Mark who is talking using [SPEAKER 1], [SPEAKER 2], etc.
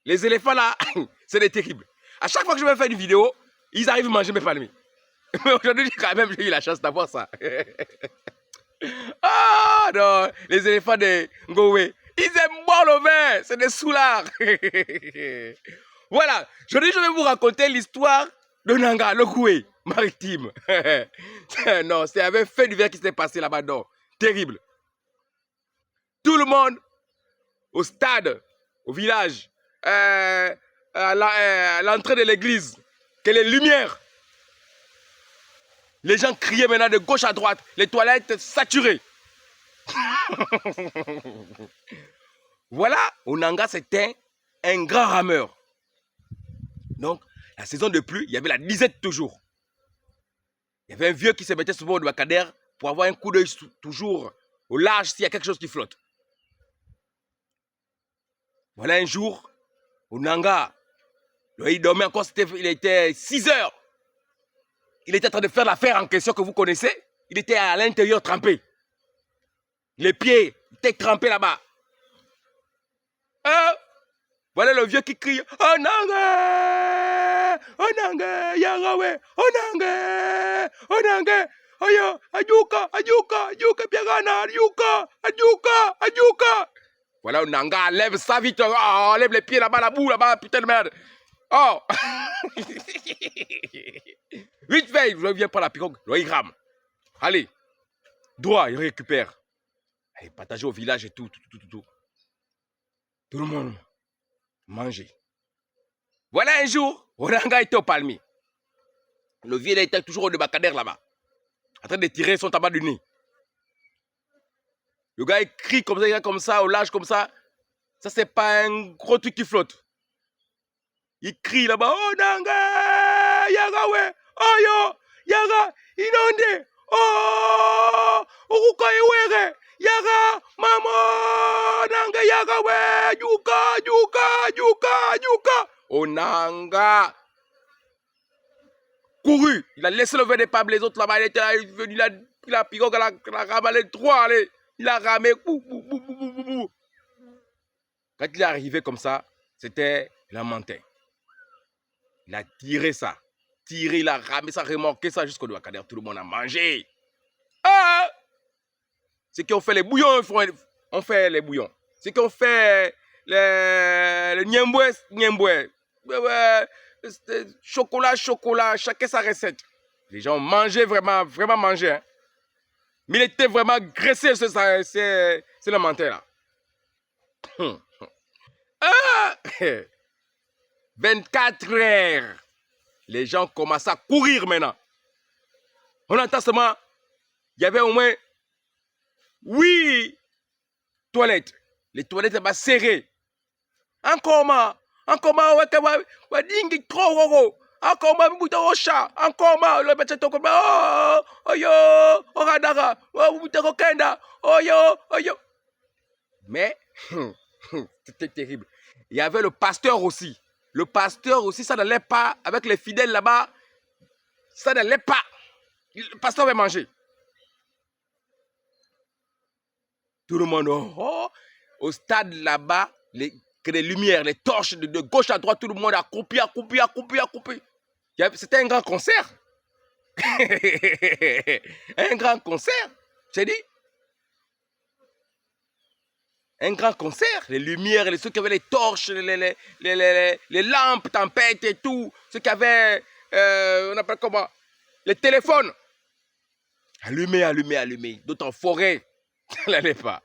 [SPEAKER 1] Les éléphants là, c'est des terribles. À chaque fois que je vais faire une vidéo, ils arrivent à manger mes palmiers. Mais aujourd'hui, quand même, j'ai eu la chance d'avoir ça. Ah non, les éléphants de Ngowe, ils aiment boire le vin, c'est des soulards. Voilà, aujourd'hui, je vais vous raconter l'histoire de Nanga, le Koué maritime. Non, c'est un fait divers qui s'est passé là-bas, non. Terrible. Tout le monde au stade, au village, à l'entrée de l'église, que les lumières. Les gens criaient maintenant de gauche à droite, les toilettes saturées. Voilà, Onanga c'était un grand rameur. Donc, la saison de pluie, il y avait la disette toujours. Il y avait un vieux qui se mettait souvent au Bakadère pour avoir un coup d'œil toujours au large s'il y a quelque chose qui flotte. Voilà un jour, Onanga, il dormait encore, il était 6 heures. Il était en train de faire l'affaire en question que vous connaissez. Il était à l'intérieur trempé. Les pieds étaient trempés là-bas. Voilà le vieux qui crie Onanga, Onanga, Yarawe, Onanga, Onanga, Ayo, Ajuka, Ajuka, Ajuka, Piagana, Ajuka, Ajuka, Ajuka. Voilà, Onanga, lève ça vite. Oh, lève les pieds là-bas, la boue là-bas, putain de merde. Oh. Vite fait, il revient par la pirogue, il rame. Allez, droit, il récupère. Allez, partager au village et tout. Tout le monde manger. Voilà un jour, Onanga était au palmier. Le vieux était toujours au Bakadère là-bas, en train de tirer son tabac du nez. Le gars il crie comme ça, au large comme ça. Ça, c'est pas un gros truc qui flotte. Il crie là-bas, Onanga, Yarawe, Oyo, Yara, Inonde, Oh, Uruka Iwere, Yara, Mama, Nanga, Yarawe, Yuka. Onanga couru, il a laissé le verre des pables, les autres là-bas, il était là, il est venu, il a pris la pirogue, il a ramalé trois, allez, il a ramé, Quand il est arrivé comme ça, c'était lamenté. Il a tiré ça, il a ramé ça, remorqué ça jusqu'au Douakader, tout le monde a mangé. Ah! Ceux qui ont fait les bouillons, on fait les bouillons. Ceux qui ont fait le niemboué, chocolat, chacun sa recette. Les gens mangeaient vraiment mangé. Hein. Mais il était vraiment graissé, c'est le menteur là. 24 heures. Les gens commencent à courir maintenant. On entend seulement, il y avait au moins 8 toilettes. Les toilettes étaient serrées. Encore, dingi trop, encore, le petit oradara, mais, c'était terrible. Il y avait le pasteur aussi. Le pasteur aussi, ça n'allait pas. Avec les fidèles là-bas, ça n'allait pas. Le pasteur avait mangé. Tout le monde, au stade là-bas, que les lumières, les torches de gauche à droite, tout le monde a accroupi. C'était un grand concert. Un grand concert, j'ai dit. Un grand concert, les lumières, ceux qui avaient les torches, les lampes, tempêtes et tout, ceux qui avaient, on appelle comment, les téléphones. Allumés, d'autres en forêt, ça n'allait pas.